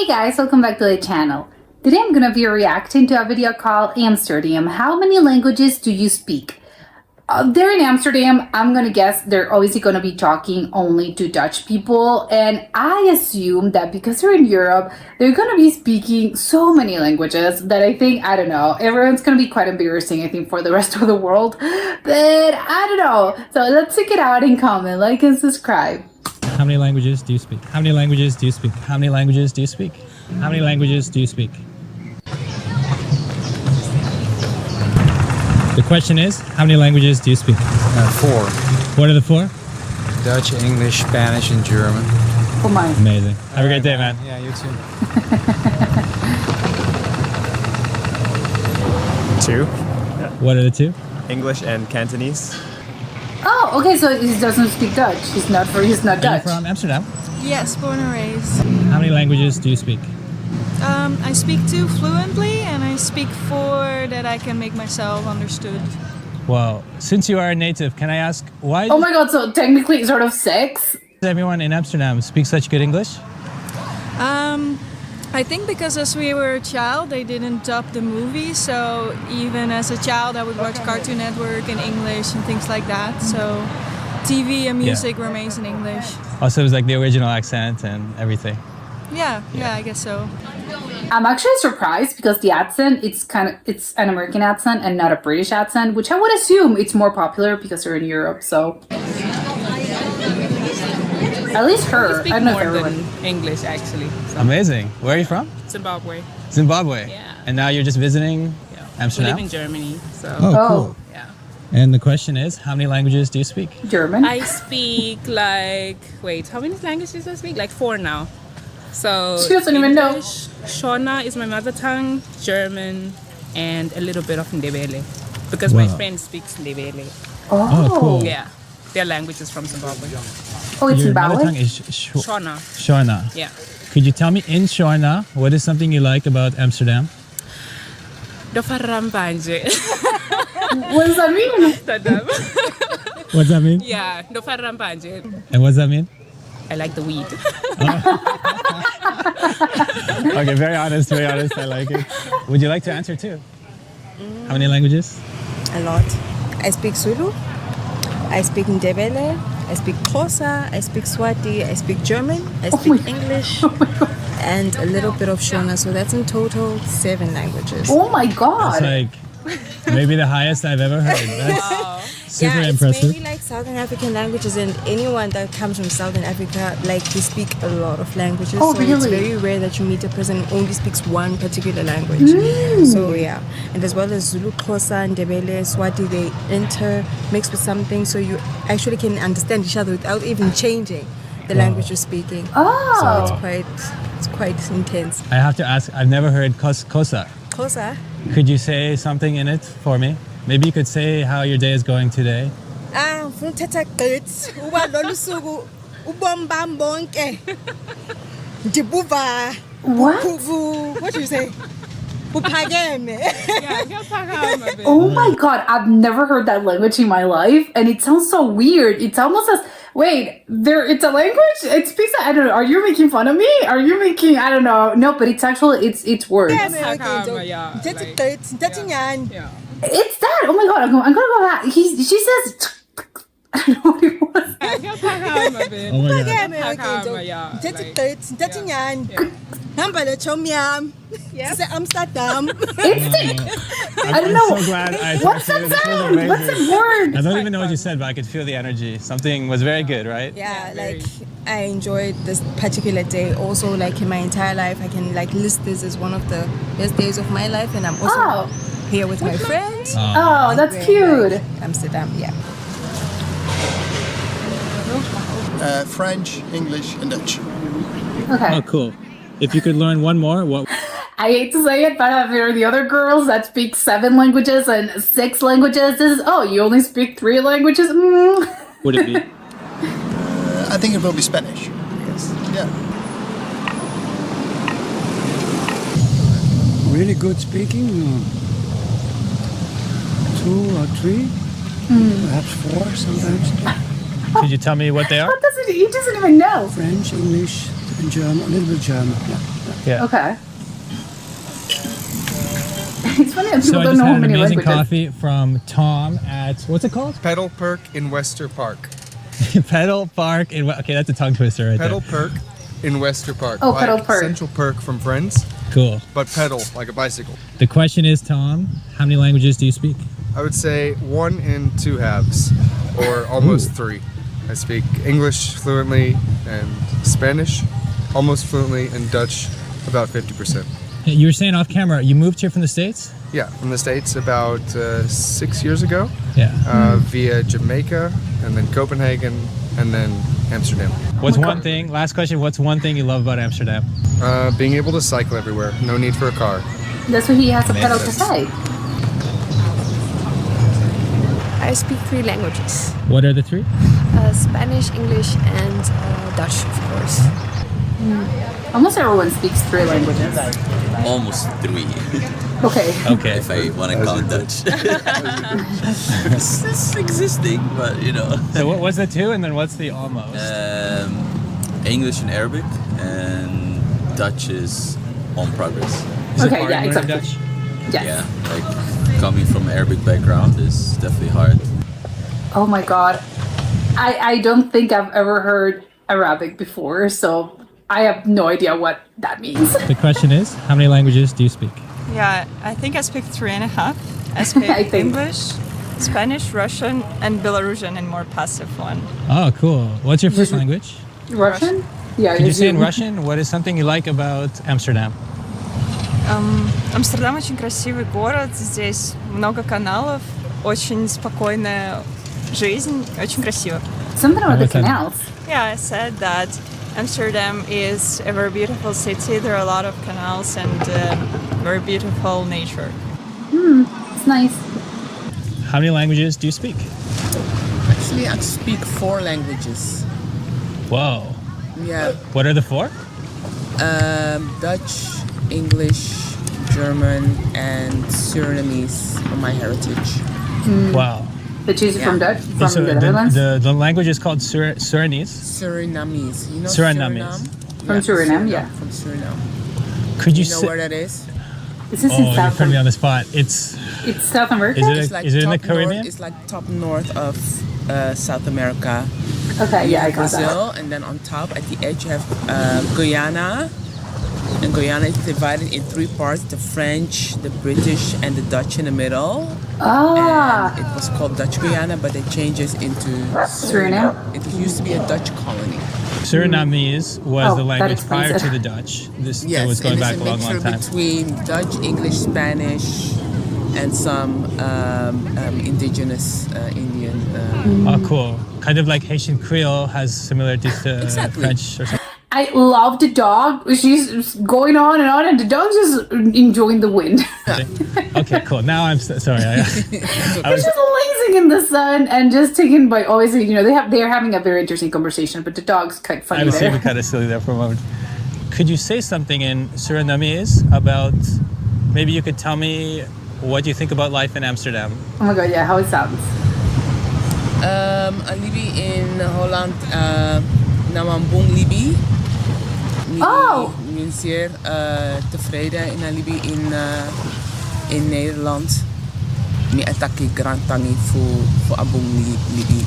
Hey guys, welcome back to the channel. Today I'm gonna be reacting to a video called Amsterdam. How many languages do you speak? There in Amsterdam, I'm gonna guess they're obviously gonna be talking only to Dutch people, and I assume that because they're in Europe, they're gonna be speaking so many languages that I think, I don't know, everyone's gonna be quite embarrassing, I think, for the rest of the world, but I don't know. So let's check it out and comment, like and subscribe. How many languages do you speak? How many languages do you speak? How many languages do you speak? How many languages do you speak? The question is, how many languages do you speak? Four. What are the four? Dutch, English, Spanish, and German. Oh my. Amazing. Have a great day, man. Yeah, you too. Two. What are the two? English and Cantonese. Oh, okay, so he doesn't speak Dutch. He's not Are you Dutch. from Amsterdam? Yes, born and raised. How many languages do you speak? I speak two fluently, and I speak four that I can make myself understood. Well, since you are a native, can I ask why Oh my god, so technically sort of six? does everyone in Amsterdam speak such good English? I think because as we were a child, they didn't dub the movie, so even as a child, I would watch Cartoon Network in English and things like that. So TV and music remains in English. Also, it was like the original accent and everything. Yeah, I guess so. I'm actually surprised because the accent, it's an American accent and not a British accent, which I would assume it's more popular because they're in Europe, so. At least her. I don't know if everyone. English actually. So. Amazing. Where are you from? Zimbabwe. Zimbabwe. Yeah. And now you're just visiting Yeah. Amsterdam? We live in Germany. So Oh, cool. yeah. And the question is, how many languages do you speak? German? I speak how many languages do I speak? Like 4 now. So She doesn't even know. English, Shona is my mother tongue, German, and a little bit of Ndebele. Because my Wow. friend speaks Ndebele. Oh, cool. Yeah. Their language is from Zimbabwe. Oh, it's Your mother tongue Zimbabwe? is Shona. Shona. Yeah. Could you tell me in Shona, what is something you like about Amsterdam? Dofarambanje. What does that mean? Amsterdam. What's that mean? Yeah, Dofarambanje. And what's that mean? I like the weed. Okay, very honest, I like it. Would you like to answer too? How many languages? A lot. I speak Zulu, I speak Ndebele, I speak Xhosa, I speak Swati, I speak German, I speak English, and a little bit of Shona. So that's in total 7 languages. Oh my It's god. like maybe the highest I've ever heard. That's super yeah, impressive. It's mainly like Southern African languages, and anyone that comes from Southern Africa, like they speak a lot of languages. Oh, so it's really? very rare that you meet a person who only speaks one particular language. So yeah, and as well as Zulu, Xhosa, Ndebele, Swati, they intermix with something, so you actually can understand each other without even changing the language you're speaking. Oh. So it's quite intense. I have to ask, I've never heard Kosa. Xhosa. Could you say something in it for me? Maybe you could say how your day is going today. Ngifuna ukuthatha gqithi uba lolu suku ubomi bami bonke ndibuva What? what do you say buphakeme. Oh my god, I've never heard that language in my life, and it sounds so weird. It's almost as it's a language? It speaks, I don't know, are you making fun of me? Are you making, I don't know. No, but it's actually, it's words. Ndithetha gqithi ndithetha inyani. It's that. Oh my god, I'm gonna go back. She says, I don't know what it was. Oh my god. Ndithetha gqithi ndithetha inyani. Hamba le chomi yami sise-Amsterdam. I don't know. I'm so glad I What's talked to you. that This was sound? What's amazing. that word? I don't even know what you said, but I could feel the energy. Something was very good, right? Yeah, like I enjoyed this particular day. Also, like in my entire life, I can like list this as one of the best days of my life, and I'm also Oh. here with my friends. Oh, that's We're in, cute. like, Amsterdam, yeah. French, English, and Dutch. Okay. Oh, cool. If you could learn one more, what? I hate to say it, but there are the other girls that speak 7 languages and 6 languages. This is, oh, you only speak 3 languages? Would it be? I think it will be Spanish. Yes. Yeah. Really good speaking. 2 or 3, perhaps 4 sometimes. Could you tell me what they are? He doesn't even know. French, English, and German, a little bit German. Yeah. Yeah. Okay. It's funny that So people I don't just know how had an many amazing languages. coffee from Tom at, what's it called? Pedal Perk in Wester Park. Pedal Park. Okay, that's a tongue twister right Pedal there. Perk in Wester Park. Oh, like Pedal Perk. Central Perk from Friends, Cool. but pedal like a bicycle. The question is, Tom, how many languages do you speak? I would say 1 and 2 halves, or almost 3. I speak English fluently and Spanish almost fluently, and Dutch about 50%. You were saying off camera, you moved here from the States? Yeah, from the States about 6 years ago, Yeah. via Jamaica, and then Copenhagen, and then Amsterdam. What's one thing, last question, what's one thing you love about Amsterdam? Being able to cycle everywhere, no need for a car. That's what he has a pedal to say. I speak 3 languages. What are the 3? Spanish, English, and Dutch, of course. Almost everyone speaks 3 languages. Almost 3. Okay. Okay. If I want to count Dutch. it's existing, but you know. So what's the 2 and then what's the almost? English and Arabic, and Dutch is on progress. Is it Okay, hard yeah, learning exactly. Dutch? Yes. Yeah, like coming from Arabic background is definitely hard. Oh my god. I don't think I've ever heard Arabic before, so I have no idea what that means. The question is, how many languages do you speak? Yeah, I think I speak 3.5. I speak I think. English, Spanish, Russian, and Belarusian in more passive one. Oh, cool. What's your first language? Russian? Yeah. Could you say in Russian, what is something you like about Amsterdam? Амстердам очень красивый город, здесь много каналов, очень спокойная жизнь, очень красиво. Something about the What's that? canals. Yeah, I said that Amsterdam is a very beautiful city. There are a lot of canals and very beautiful nature. It's nice. How many languages do you speak? Actually, I speak 4 languages. Whoa. Yeah, What are the 4? Dutch, English, German, and Surinamese are my heritage. Wow. The cheese from Dutch, from So the Netherlands? the language is called Surinese? Surinamese. You know Surinamese. Suriname? From Suriname, yeah. From Suriname. Could you You know say? where that is? Is this Oh, in you're South putting me America? on the spot. It's It's South America? Is it It's like is it in the top north- Caribbean? It's like top north of South America. Okay, yeah, I got Brazil, that. and then on top at the edge you have Guyana. And Guyana is divided in 3 parts: the French, the British, and the Dutch in the middle. Ah, And it was called Dutch Guyana, but it changes into Suriname? It used to be a Dutch colony. Surinamese was Oh, the that language explains prior it. to the Dutch. This Yes, was going and back it's a long, long mixture time. between Dutch, English, Spanish, and some indigenous Indian. Oh, cool. Kind of like Haitian Creole has similarities to Exactly. French or something. I love the dog. She's going on, and the dog's just enjoying the wind. Okay, cool. Now I'm sorry. I They're just lazing in the sun and just taking by. Obviously, they're having a very interesting conversation, but the dog's quite I funny was there. even kind of silly there for a moment. Could you say something in Surinamese about? Maybe you could tell me what you think about life in Amsterdam. Oh my god, yeah, how it sounds. Libi in Holland, Namambong Libi. Oh! Ik zeer tevreden in Libi in Nederland. Mi ataki grand tangi voor Abong Libi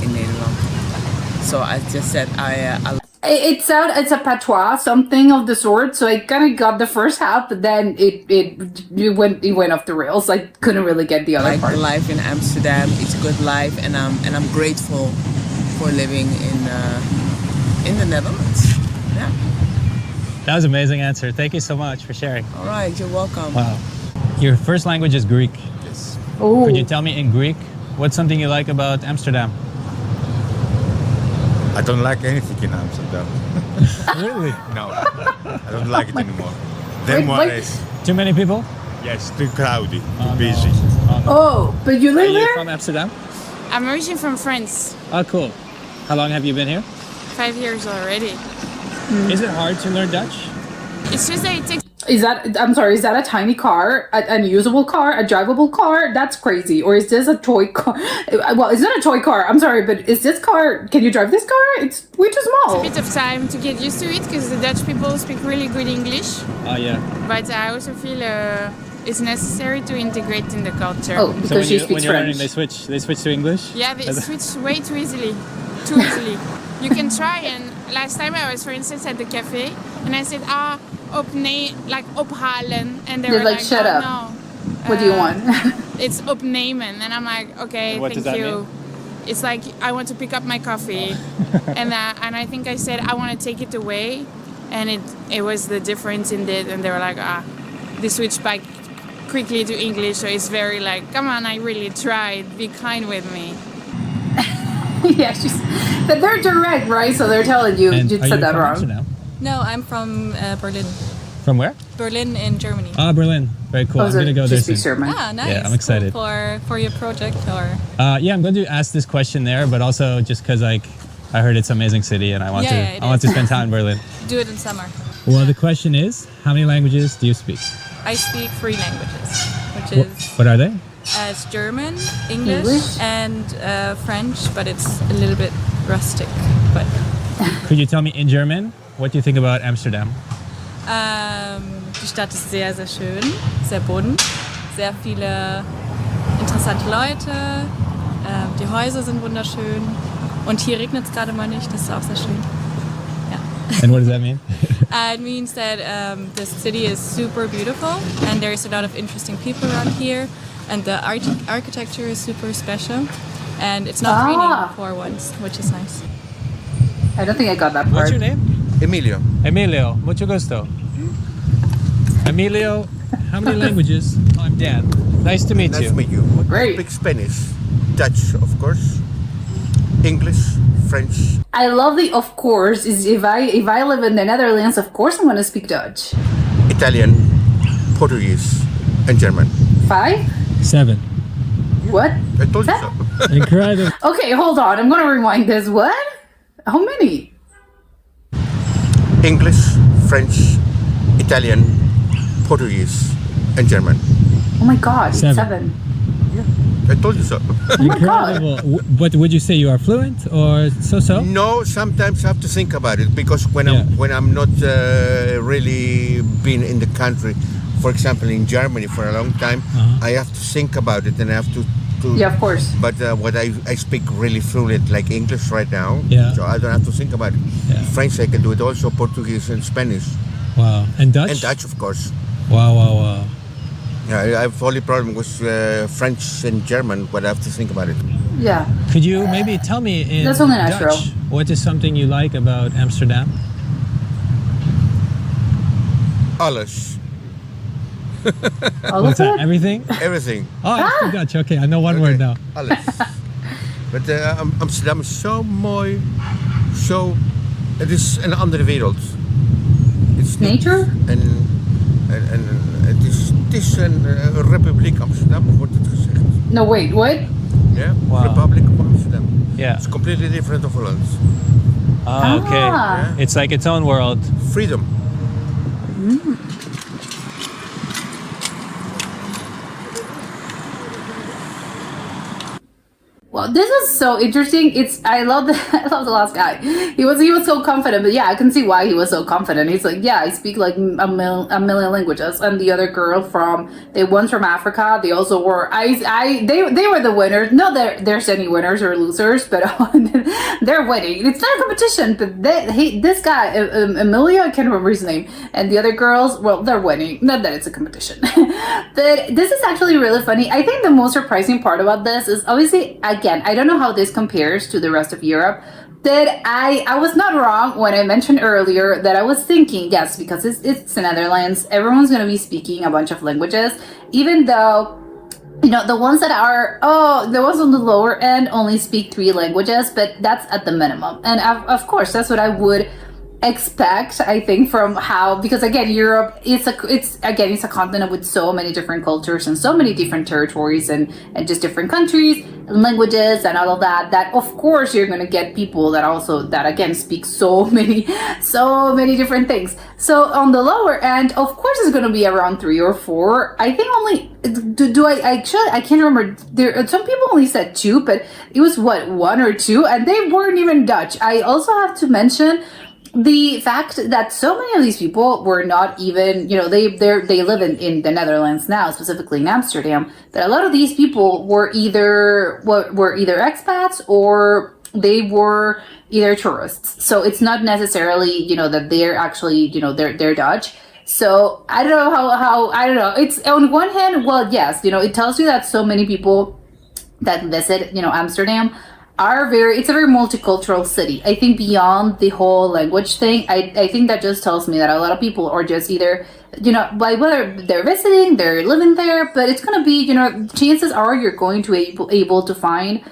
in Nederland. So I just said I It's a patois, something of the sort. So I kind of got the first half, but then it went off the rails. I couldn't really get the other like part. the life in Amsterdam. It's a good life, and I'm grateful for living in the Netherlands. Yeah. That was an amazing answer. Thank you so much for sharing. All right, you're welcome. Wow. Your first language is Greek. Yes. Oh, Could you tell me in Greek what's something you like about Amsterdam? I don't like anything in Amsterdam. Really? No, I don't like it anymore. Then Wait, what wait. is? Too many people? Yes, too crowded, too no. busy. oh, but you Are live you there? from Amsterdam? I'm originally from France. Oh, cool. How long have you been here? 5 years already. Is it hard to learn Dutch? It's just that it takes I'm sorry, is that a tiny car, an usable car, a drivable car? That's crazy. Or is this a toy car? Well, it's not a toy car. I'm sorry, but is this car, can you drive this car? It's way too small. It's a bit of time to get used to it because the Dutch people speak really good English. Oh, yeah. But I also feel it's necessary to integrate in the culture. Oh, because So she speaks when you're learning, French. they switch to English? Yeah, they switch way too easily. Too easily. You can try, and last time I was, for instance, at the cafe, and I said, ophalen, and they They're were like, like, shut oh, up. no. What do you want? It's opnemen, and I'm like, okay, What does thank that you. mean? It's like, I want to pick up my coffee, and I think I said, I want to take it away, and it was the difference in it, and they were like, they switched back quickly to English, so it's very like, come on, I really tried, be kind with me. Yeah, but they're direct, right? So they're telling you And you are said you that from wrong. Amsterdam? No, I'm from Berlin. From where? Berlin in Germany. Ah, Berlin. Very cool. Oh, I'm so going to go she there speaks soon. German. Ah, nice. Yeah, I'm excited. Cool. For your project or? Yeah, I'm going to ask this question there, but also just because I heard it's an amazing city and I want it I want to is. spend time in Berlin. Do it in summer. Well, the question is, how many languages do you speak? I speak 3 languages, which is What are they? it's German, English, and French, but it's a little bit rustic. But Could you tell me in German what you think about Amsterdam? die Stadt ist sehr, sehr schön, sehr bunt, sehr viele interessante Leute, die Häuser sind wunderschön und hier regnet es gerade mal nicht, das ist auch sehr schön. And what does that mean? It means that the city is super beautiful and there's a lot of interesting people around here and the architecture is super special and it's not raining for once, which is nice. I don't think I got that part. What's your name? Emilio. Emilio. Mucho gusto. Emilio, how many languages? Oh, I'm Dan. Nice to meet Nice you. to meet you. Great. Speak Spanish, Dutch, of course, English, French. I love the of course. Is if I live in the Netherlands, of course I'm gonna speak Dutch. Italian, Portuguese, and German. 5? 7. What? I told you so. Incredible. Okay, hold on. I'm gonna rewind this. What? How many? English, French, Italian, Portuguese, and German. Oh my god, it's 7. 7. I told you so. Oh my god. Incredible. But would you say you are fluent or so-so? No, sometimes I have to think about it because when Yeah. I'm not really been in the country, for example in Germany for a long time, I have to think about it and I have to. Yeah, of course. But what I speak really fluent like English right now, Yeah. so I don't have to think about it. Yeah. French I can do it also, Portuguese and Spanish, Wow. And Dutch? and Dutch of course. Wow. Yeah, I have only problem with French and German, but I have to think about it. Yeah. Could you maybe tell me in That's only natural. Dutch, what is something you like about Amsterdam? Alles, All What's of that? it? Everything? everything. Oh, I speak Dutch. Okay, I know one word now. Alles. But Amsterdam is zo mooi, zo. Het is een andere wereld. It's Nature? En het is een republiek Amsterdam, wordt het gezegd. No, wait, what? Yeah, Wow. Republic of Amsterdam. Yeah. It's completely different of Holland. Oh, okay. Ah. It's like its own world. Freedom. Well, this is so interesting. I love the last guy. He was so confident, but yeah, I can see why he was so confident. He's like, yeah, I speak like a million languages. And the other girl the ones from Africa, they also were. They were the winners. No, there's any winners or losers, but they're winning. It's not a competition, but this guy Emilio, I can't remember his name, and the other girls, well, they're winning. Not that it's a competition, but this is actually really funny. I think the most surprising part about this is obviously. Again, I don't know how this compares to the rest of Europe, but I was not wrong when I mentioned earlier that I was thinking, yes, because it's the Netherlands, everyone's going to be speaking a bunch of languages, even though, the ones that are, the ones on the lower end only speak 3 languages, but that's at the minimum. And of course, that's what I would expect, I think, from how, because again, Europe it's a continent with so many different cultures and so many different territories and just different countries and languages and all of that, that of course you're going to get people that again speak so many different things. So on the lower end, of course, it's going to be around 3 or 4. I think only I can't remember. There some people only said 2, but it was 1 or 2, and they weren't even Dutch. I also have to mention the fact that so many of these people were not even, they live in the Netherlands now, specifically in Amsterdam, that a lot of these people were either expats or they were either tourists. So it's not necessarily, that they're actually, they're Dutch. So I don't know how I don't know. It's on one hand, well, yes, it tells you that so many people that visit, Amsterdam it's a very multicultural city. I think beyond the whole language thing, I think that just tells me that a lot of people are just either, by whether they're visiting, they're living there, but it's going to be, chances are you're going to be able to find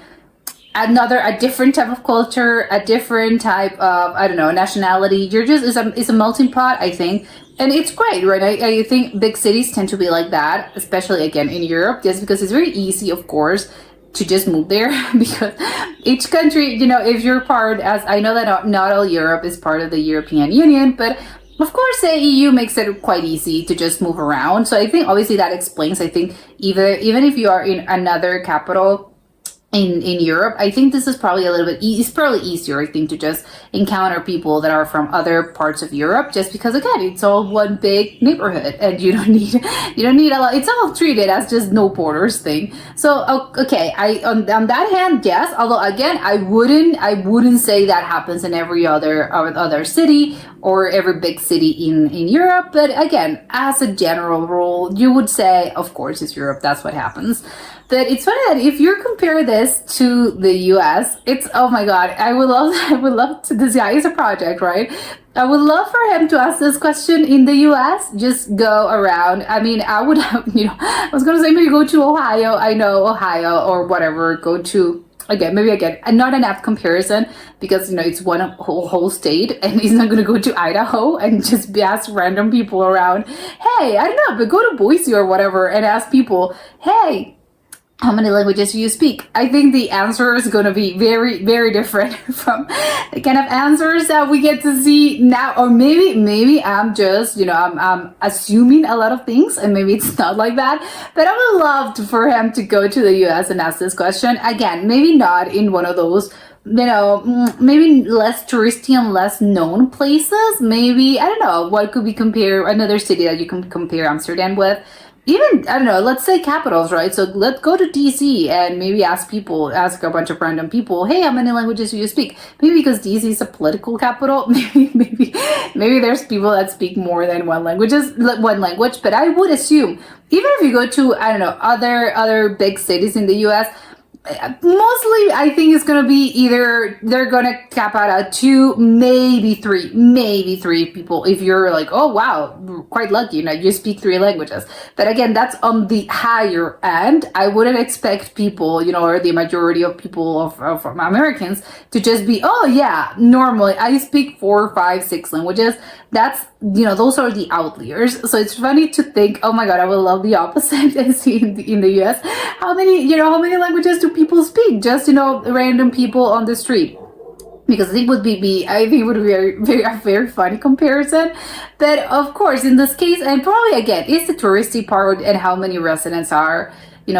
a different type of culture, a different type of, nationality. It's a melting pot, I think. And it's great, right? I think big cities tend to be like that, especially again in Europe, just because it's very easy, of course, to just move there because each country, if you're as I know that not all Europe is part of the European Union, but of course the EU makes it quite easy to just move around. So I think obviously that explains, I think even if you are in another capital in Europe, I think this is probably a little bit it's probably easier, I think, to just encounter people that are from other parts of Europe, just because again it's all one big neighborhood and you don't need a lot. It's all treated as just no borders thing. So okay, on that hand, yes, although again I wouldn't say that happens in every other city or every big city in Europe, but again, as a general rule, you would say, of course, it's Europe, that's what happens. But it's funny that if you compare this to the US, it's, oh my God, I would love to, this guy is a project, right? I would love for him to ask this question in the US, just go around. I mean, I would have, I was going to say maybe go to Ohio. I know Ohio or whatever, go to, maybe not an apt comparison because, it's one whole state and he's not going to go to Idaho and just ask random people around, hey, I don't know, but go to Boise or whatever and ask people, hey, how many languages do you speak? I think the answer is going to be very, very different from the kind of answers that we get to see now. Or maybe I'm just, I'm assuming a lot of things and maybe it's not like that. But I would love for him to go to the US and ask this question. Again, maybe not in one of those, maybe less touristy and less known places. Maybe, I don't know, what could we compare, another city that you can compare Amsterdam with? Even, I don't know, let's say capitals, right? So let's go to DC and maybe ask a bunch of random people, hey, how many languages do you speak? Maybe because DC is a political capital, maybe there's people that speak more than one language, but I would assume, even if you go to, I don't know, other big cities in the US, mostly I think it's going to be either they're going to cap out at 2, maybe 3 people if you're like, oh wow, quite lucky, you speak 3 languages. But again, that's on the higher end. I wouldn't expect people, or the majority of people of Americans to just be, oh yeah, normally I speak 4, 5, 6 languages. That's, those are the outliers. So it's funny to think, oh my God, I would love the opposite and see in the US how many languages do people speak? Just, random people on the street. Because it would be a very funny comparison. But of course, in this case, and probably again, it's the touristy part and how many residents are,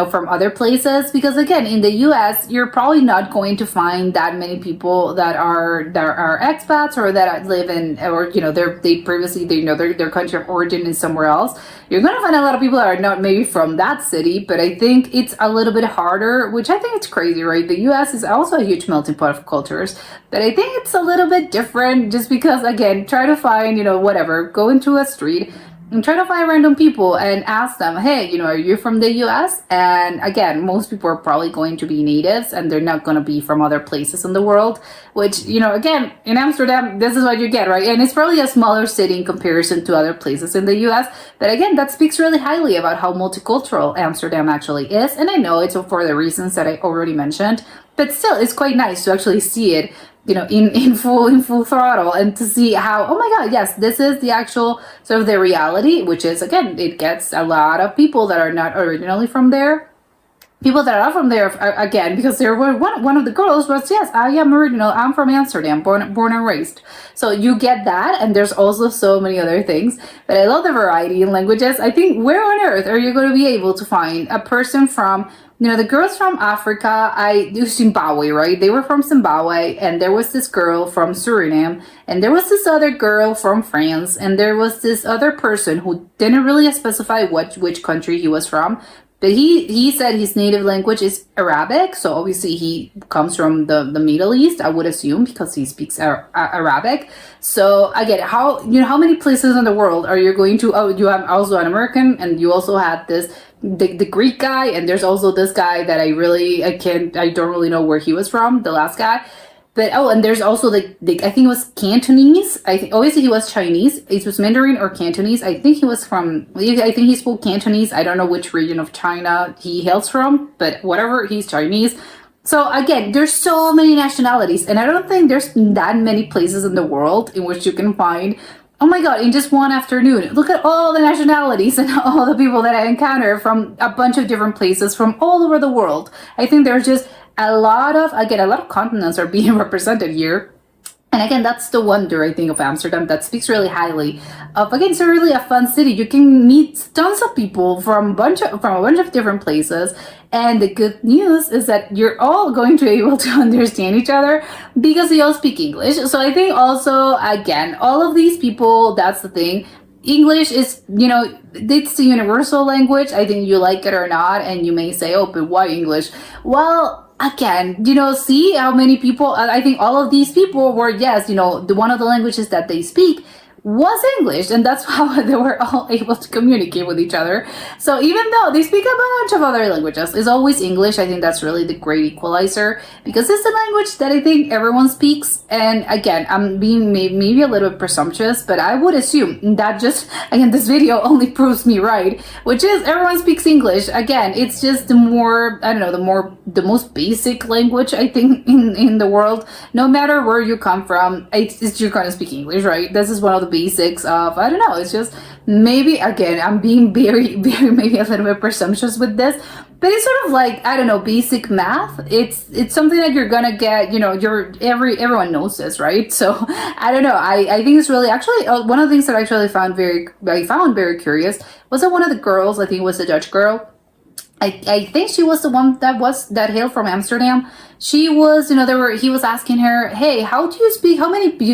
from other places. Because again, in the US, you're probably not going to find that many people that are expats or that live in, or, their country of origin is somewhere else. You're going to find a lot of people that are not maybe from that city, but I think it's a little bit harder, which I think it's crazy, right? The US is also a huge melting pot of cultures, but I think it's a little bit different just because, again, try to find, go into a street and try to find random people and ask them, hey, are you from the US? And again, most people are probably going to be natives and they're not going to be from other places in the world, which, again, in Amsterdam, this is what you get, right? And it's probably a smaller city in comparison to other places in the US. But again, that speaks really highly about how multicultural Amsterdam actually is. And I know it's for the reasons that I already mentioned, but still, it's quite nice to actually see it in full throttle, and to see how, oh my god, yes, this is the actual sort of the reality, which is, again, it gets a lot of people that are not originally from there. People that are from there, again, because there were one of the girls was, yes, I am original, I'm from Amsterdam, born and raised. So you get that, and there's also so many other things. But I love the variety in languages. I think, where on earth are you going to be able to find a person from, the girls from Africa, Zimbabwe, right? They were from Zimbabwe, and there was this girl from Suriname, and there was this other girl from France, and there was this other person who didn't really specify which country he was from. But he said his native language is Arabic, so obviously he comes from the Middle East, I would assume, because he speaks Arabic. So again, how many places in the world are you going to? Oh, you have also an American, and you also had the Greek guy, and there's also this guy that I don't really know where he was from, the last guy. But and there's also I think it was Cantonese. I think obviously he was Chinese. It was Mandarin or Cantonese. I think he spoke Cantonese. I don't know which region of China he hails from, but whatever, he's Chinese. So again, there's so many nationalities, and I don't think there's that many places in the world in which you can find, oh my god, in just one afternoon, look at all the nationalities and all the people that I encounter from a bunch of different places from all over the world. I think there's just a lot of continents are being represented here. And again, that's the wonder, I think, of Amsterdam, that speaks really highly of, again, it's really a fun city. You can meet tons of people from a bunch of different places. And the good news is that you're all going to be able to understand each other because you all speak English. So I think also, again, all of these people, that's the thing. English is, it's the universal language. I think you like it or not. And you may say, oh, but why English? Well, again, see how many people, I think all of these people were, yes, one of the languages that they speak was English, and that's how they were all able to communicate with each other. So even though they speak a bunch of other languages, it's always English. I think that's really the great equalizer, because it's the language that I think everyone speaks. And again, I'm being maybe a little bit presumptuous, but I would assume that this video only proves me right, which is everyone speaks English. Again, it's just the most basic language, I think, in the world. No matter where you come from, you're gonna speak English, right? This is one of the basics of, I don't know, it's just, maybe, again, I'm being very, very, maybe a little bit presumptuous with this, but it's sort of like, I don't know, basic math. It's something that you're gonna get, everyone knows this, right? So I don't know, I think it's really, actually, one of the things that I actually found very curious was that one of the girls, I think it was a Dutch girl, I think she was the one that hailed from Amsterdam. She was, he was asking her, hey, how do you speak,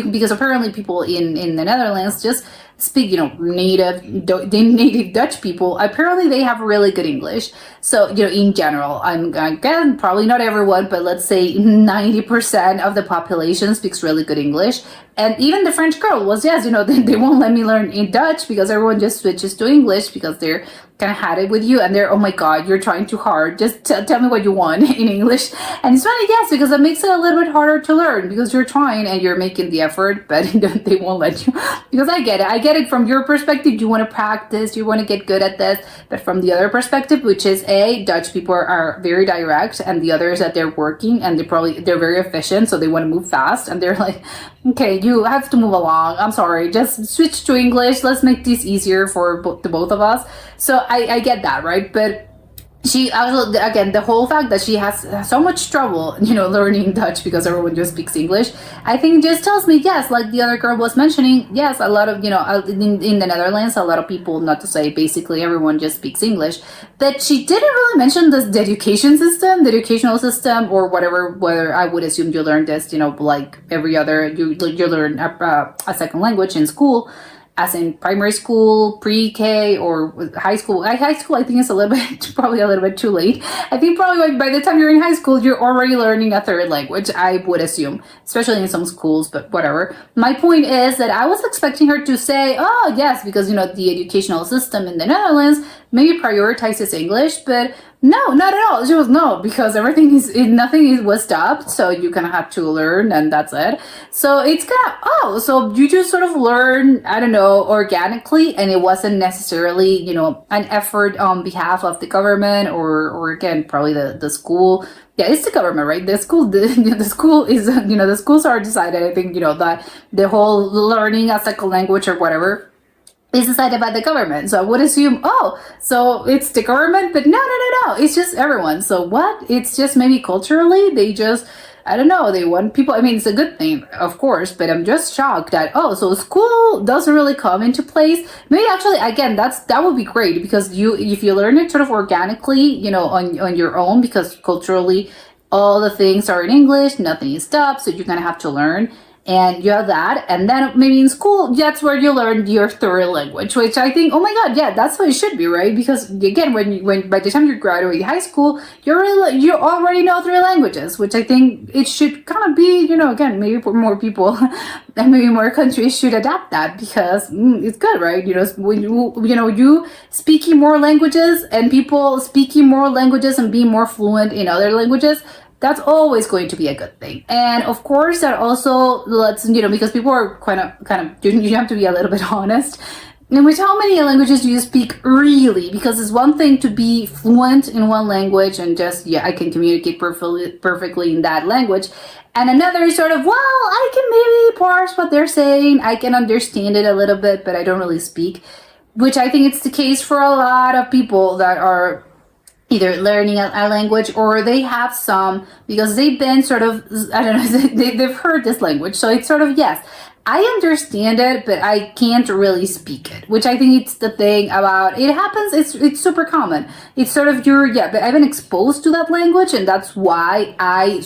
because apparently people in the Netherlands just speak, native Dutch people, apparently they have really good English. So, in general, again, probably not everyone, but let's say 90% of the population speaks really good English. And even the French girl was, yes, they won't let me learn in Dutch because everyone just switches to English because they're kind of had it with you, and they're, oh my god, you're trying too hard, just tell me what you want in English. And it's funny, yes, because it makes it a little bit harder to learn because you're trying and you're making the effort, but they won't let you. Because I get it from your perspective, you want to practice, you want to get good at this, but from the other perspective, which is Dutch people are very direct, and the other is that they're working and they're very efficient, so they want to move fast, and they're like, okay, you have to move along, I'm sorry, just switch to English, let's make this easier for the both of us. So I get that, right? But she also, again, the whole fact that she has so much trouble, learning Dutch because everyone just speaks English, I think just tells me, yes, like the other girl was mentioning, yes, a lot of, in the Netherlands, a lot of people, not to say basically everyone just speaks English, but she didn't really mention the educational system, or whether I would assume you learn this, like every other, you learn a second language in school, as in primary school, pre-K, or high school. High school, I think, is probably a little bit too late. I think probably by the time you're in high school, you're already learning a third language, I would assume, especially in some schools, but whatever. My point is that I was expecting her to say, oh, yes, because, the educational system in the Netherlands, maybe prioritizes English, but no, not at all. She was no, because nothing was stopped, so you kind of have to learn, and that's it. So it's kind of so you just sort of learn, I don't know, organically, and it wasn't necessarily, you know, an effort on behalf of the government or again probably the school. Yeah, it's the government, right? The school, the school is, you know, the schools are decided. I think, you know, that the whole learning a second language or whatever is decided by the government. So I would assume, so it's the government, but no, it's just everyone. So what? It's just maybe culturally, they just, I don't know, they want people, I mean, it's a good thing, of course, but I'm just shocked that, so school doesn't really come into place. Maybe actually, again, that would be great, because if you learn it sort of organically, you know, on your own, because culturally, all the things are in English, nothing is stopped, so you're gonna have to learn. And you have that, and then maybe in school, that's where you learn your third language, which I think, oh my god, yeah, that's what it should be, right? Because again, when by the time you graduate high school, you already know 3 languages, which I think it should kind of be, you know, again, maybe more people and maybe more countries should adapt that, because it's good, right? You know, when you speaking more languages and people speaking more languages and being more fluent in other languages, that's always going to be a good thing. And of course, that also lets, you know, because people are kind of, you have to be a little bit honest. And with how many languages do you speak really? Because it's one thing to be fluent in one language and just, I can communicate perfectly in that language. And another is sort of, I can maybe parse what they're saying. I can understand it a little bit, but I don't really speak. Which I think it's the case for a lot of people that are either learning a language, or they have some, because they've been sort of, I don't know, they've heard this language. So it's sort of, yes, I understand it, but I can't really speak it, which I think it's the thing about, it happens, it's super common. It's sort of but I've been exposed to that language, and that's why I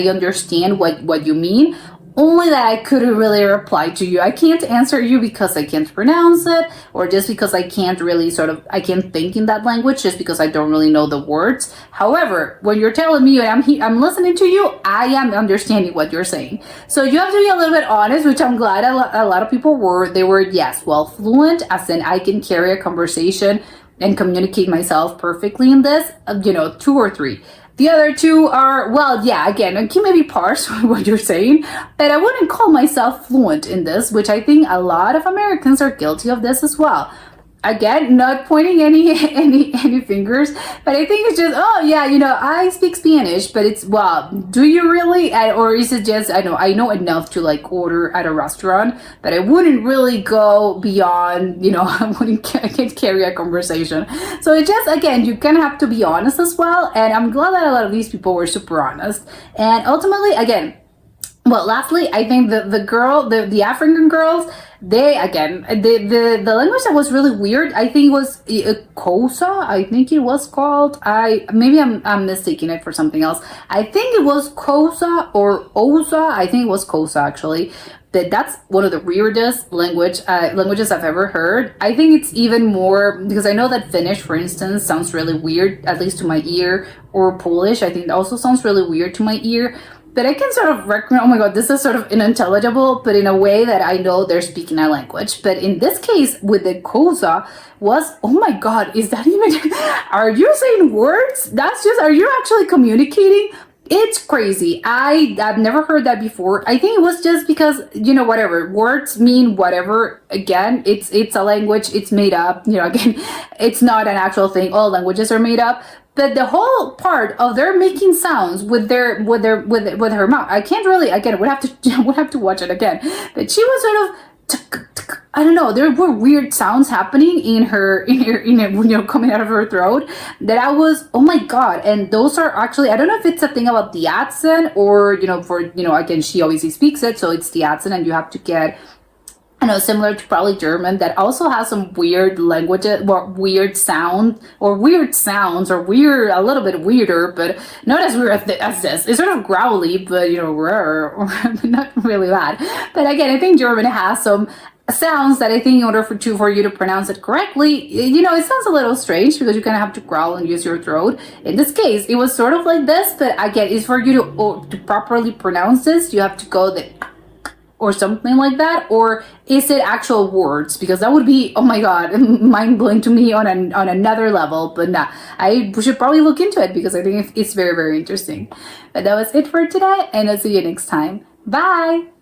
understand what you mean. Only that I couldn't really reply to you. I can't answer you because I can't pronounce it, or just because I can't really I can't think in that language, just because I don't really know the words. However, when you're telling me and I'm listening to you, I am understanding what you're saying. So you have to be a little bit honest, which I'm glad a lot of people were. They were, yes, fluent, as in I can carry a conversation and communicate myself perfectly in this, 2 or 3. The other 2 are, again, I can maybe parse what you're saying, but I wouldn't call myself fluent in this, which I think a lot of Americans are guilty of this as well. Again, not pointing any fingers, but I think it's just, I speak Spanish, but it's, do you really? Or is it just, I know enough to order at a restaurant, but I wouldn't really go beyond, I can't carry a conversation. So it just, again, you kind of have to be honest as well. And I'm glad that a lot of these people were super honest. And ultimately, again, lastly, I think the African girls, the language that was really weird, I think it was Xhosa, I think it was called. Maybe I'm mistaking it for something else. I think it was Xhosa or Osa. I think it was Xhosa, actually. That's one of the weirdest languages I've ever heard. I think it's even more, because I know that Finnish, for instance, sounds really weird, at least to my ear, or Polish, I think that also sounds really weird to my ear. But I can sort of recommend, oh my god, this is sort of unintelligible, but in a way that I know they're speaking a language. But in this case, with the Xhosa, oh my god, is that even, are you saying words? Are you actually communicating? It's crazy. I've never heard that before. I think it was just because, whatever, words mean whatever. Again, it's a language, it's made up. Again, it's not an actual thing. All languages are made up. But the whole part of their making sounds with her mouth, I can't really, again, would have to watch it again. But she was sort of, I don't know, there were weird sounds happening in her, coming out of her throat, that I was, oh my god. And those are actually, I don't know if it's a thing about the accent, or, again, she obviously speaks it, so it's the accent, and you have to get, similar to probably German, that also has some weird languages, or weird sounds, or weird, a little bit weirder, but not as weird as this. It's sort of growly, but, not really that. But again, I think German has some sounds that I think in order for you to pronounce it correctly, it sounds a little strange, because you kind of have to growl and use your throat. In this case, it was sort of like this, but again, it's for you to properly pronounce this, you have to go or something like that, or is it actual words? Because that would be, oh my god, mind-blowing to me on another level. But nah, I should probably look into it because I think it's very, very interesting. But that was it for today, and I'll see you next time. Bye!